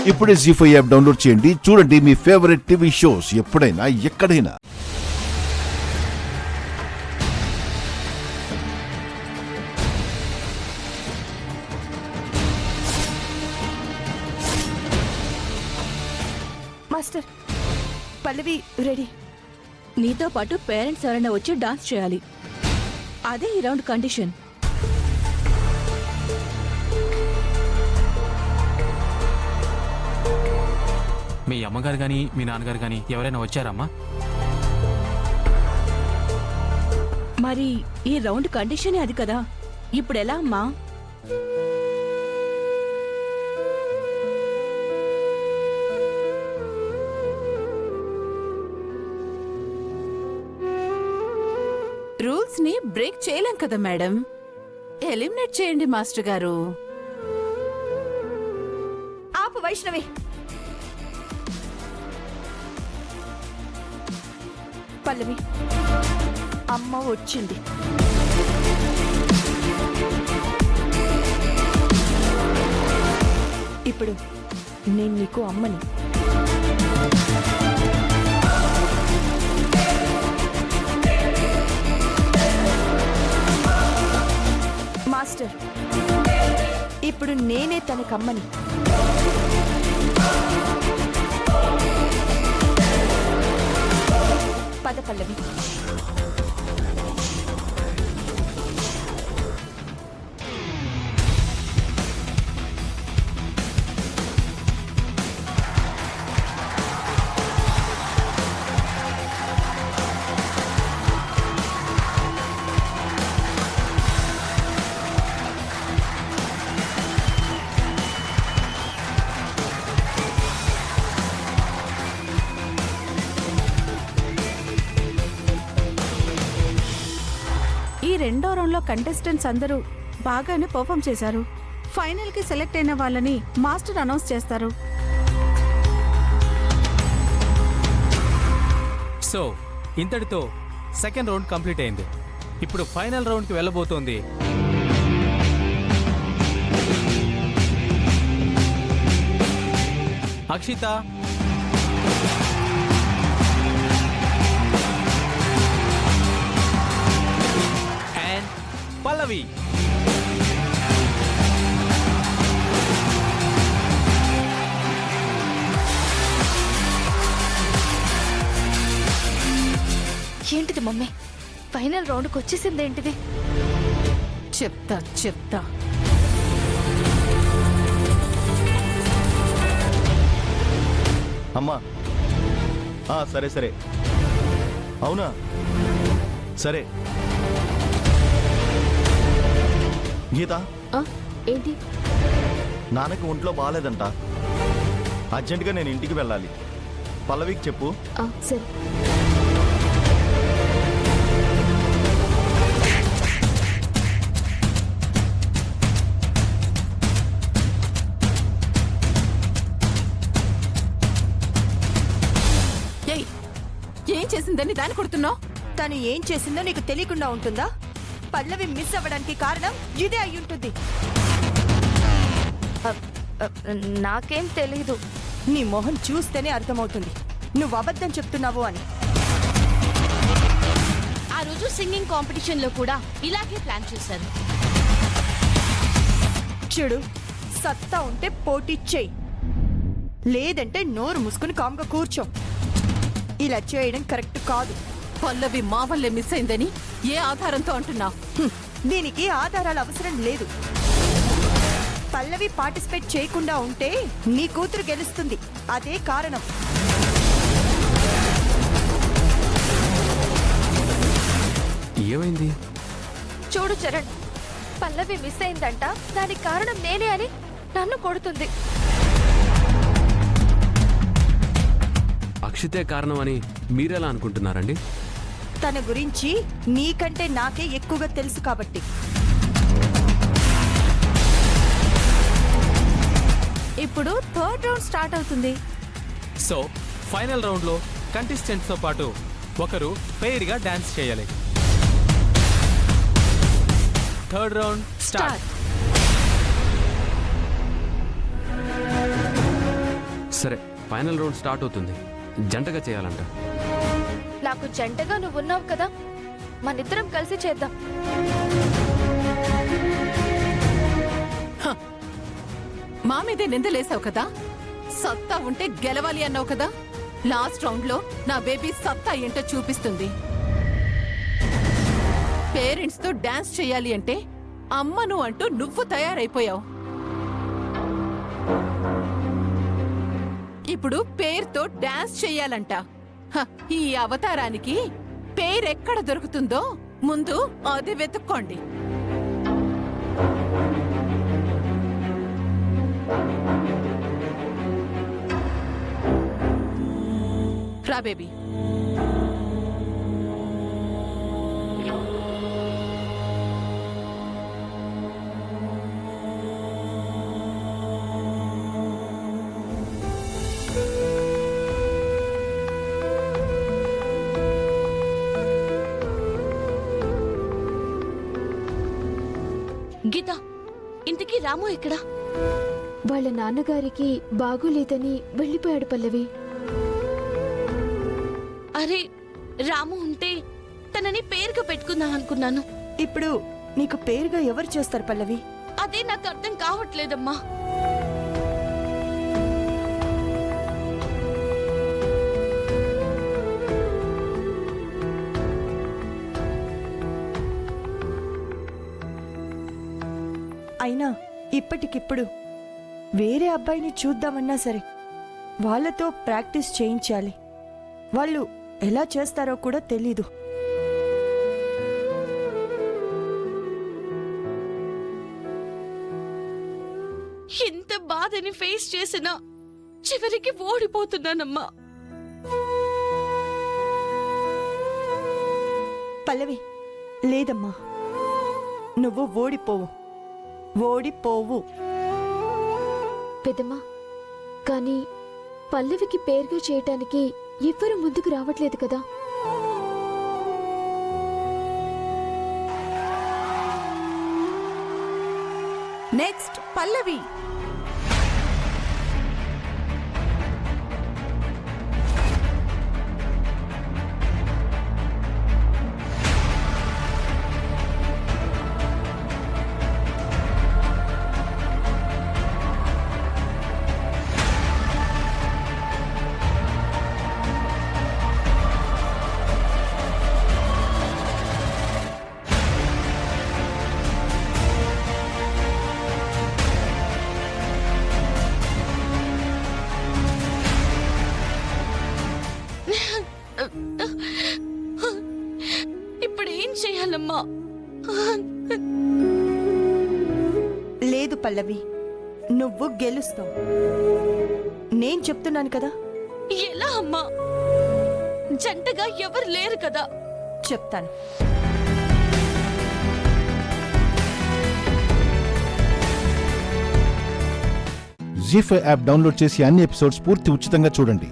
ఇప్పుడే జీ5 app download చేయండి. చూడండి మీ ఫేవరెట్ టీవీ షోస్ ఎప్పుడైనా ఎక్కడైనా. మాస్టర్, పల్లవి రెడీ. నీతో పాటు పేరెంట్స్ ఎవరైనా వచ్చి డాన్స్ చేయాలి. అదే ఈ రౌండ్ కండిషన్. మీ అమ్మగారు కానీ మీ నాన్నగారు కానీ ఎవరైనా వచ్చారమ్మా? మరి ఈ రౌండ్ కండిషనే అది కదా. ఇప్పుడు ఎలా అమ్మా? రూల్స్ ని బ్రేక్ చేయలేం కదా మేడం. ఎలిమినేట్ చేయండి మాస్టర్ గారు. ఆపు వైష్ణవి. పల్లవి, అమ్మ వచ్చింది. ఇప్పుడు నేను నీకు అమ్మని. మాస్టర్, ఇప్పుడు నేనే తనకమ్మని. పద పల్లవి. రెండో రౌండ్లో కంటెస్టెంట్స్ అందరూ బాగానే పర్ఫామ్ చేశారు. ఫైనల్కి సెలెక్ట్ అయిన వాళ్ళని మాస్టర్ అనౌన్స్ చేస్తారు. సో ఇంతటితో సెకండ్ రౌండ్ కంప్లీట్ అయింది. ఇప్పుడు ఫైనల్ రౌండ్కి వెళ్ళబోతోంది అక్షిత, పల్లవి. ఏంటిది మమ్మీ, ఫైనల్ రౌండ్కి వచ్చేసింది ఏంటిది? చెప్తా. అమ్మా, సరే. అవునా? సరే. గీత, ఏంటి? నాన్నకి ఒంట్లో బాగాలేదంట. అర్జెంటుగా నేను ఇంటికి వెళ్ళాలి. పల్లవికి చెప్పు. సరే. ఏం చేసిందని దాన్ని కొడుతున్నావు? తను ఏం చేసిందో నీకు తెలియకుండా ఉంటుందా? పల్లవి మిస్ అవ్వడానికి కారణం ఇదే అయి ఉంటుంది. నాకేం తెలీదు. నీ మొహం చూస్తేనే అర్థమవుతుంది నువ్వు అబద్ధం చెప్తున్నావు అని. ఆ రోజు సింగింగ్ కాంపిటీషన్ లో కూడా ఇలాగే ప్లాన్ చేశారు. చూడు, సత్తా ఉంటే పోటీ చెయ్యి, లేదంటే నోరు మూసుకుని కామ్గా కూర్చో. ఇలా చేయడం కరెక్ట్ కాదు. పల్లవి మా వల్లే మిస్ అయిందని ఏ ఆధారంతో అంటున్నావు? దీనికి ఆధారాలు అవసరం లేదు. పల్లవి పార్టిసిపేట్ చేయకుండా ఉంటే నీ కూతురు గెలుస్తుంది, అదే కారణం. ఏమైంది? చూడు చరణ్, పల్లవి మిస్ అయిందంట, దానికి కారణం నేనే అని నన్ను కొడుతుంది. అక్షితే కారణం అని మీరెలా అనుకుంటున్నారండి? తన గురించి నీకంటే నాకే ఎక్కువగా తెలుసు కాబట్టి. ఇప్పుడు థర్డ్ రౌండ్ స్టార్ట్ అవుతుంది. సో ఫైనల్ రౌండ్లో కంటెస్టెంట్స్తో పాటు ఒకరు పెయిర్గా డాన్స్ చేయాలి. Third round start. సరే, ఫైనల్ రౌండ్ స్టార్ట్ అవుతుంది. జంటగా చేయాలంట. నాకు జంటగా నువ్వు ఉన్నావు కదా, మనిద్దరం కలిసి చేద్దాం. మా మీదే నిందలేసావు కదా, సత్తా ఉంటే గెలవాలి అన్నావు కదా. లాస్ట్ రౌండ్ లో నా బేబీ సత్తా ఏంటో చూపిస్తుంది. పేరెంట్స్ తో డాన్స్ చెయ్యాలి అంటే అమ్మను అంటూ నువ్వు తయారైపోయావు. ఇప్పుడు పేరుతో డాన్స్ చెయ్యాలంట. హ, ఈ అవతారానికి పేరెక్కడ దొరుకుతుందో ముందు అది వెతుక్కోండి. రా బేబీ. గీత, ఇంతకీ రాము ఎక్కడా? వాళ్ళ నాన్నగారికి బాగోలేదని వెళ్ళిపోయాడు పల్లవి. అరే, రాము ఉంటే తనని పేరుగా పెట్టుకుందాం అనుకున్నాను. ఇప్పుడు నీకు పేరుగా ఎవరు చేస్తారు పల్లవి? అదే నాకు అర్థం కావట్లేదమ్మా. అయినా ఇప్పటికిప్పుడు వేరే అబ్బాయిని చూద్దామన్నా సరే వాళ్ళతో ప్రాక్టీస్ చేయించాలి. వాళ్ళు ఎలా చేస్తారో కూడా తెలీదు. ఎంత బాధని ఫేస్ చేసినా చివరికి ఓడిపోతున్నానమ్మా. పల్లవి, లేదమ్మా, నువ్వు ఓడిపోవు. పెద్దమ్మా, కానీ పల్లవికి పేరుగా చేయటానికి ఎవ్వరూ ముందుకు రావట్లేదు కదా. నెక్స్ట్ పల్లవి. ఇప్పుడు ఏం చేయాలమ్మా? లేదు పల్లవి, నువ్వు గెలుస్తావు. నేను చెప్తున్నాను కదా. ఎలా అమ్మా? జంటగా ఎవరు లేరు కదా. చెప్తాను. జీ5 యాప్ డౌన్లోడ్ చేసి అన్ని ఎపిసోడ్స్ పూర్తి ఉచితంగా చూడండి.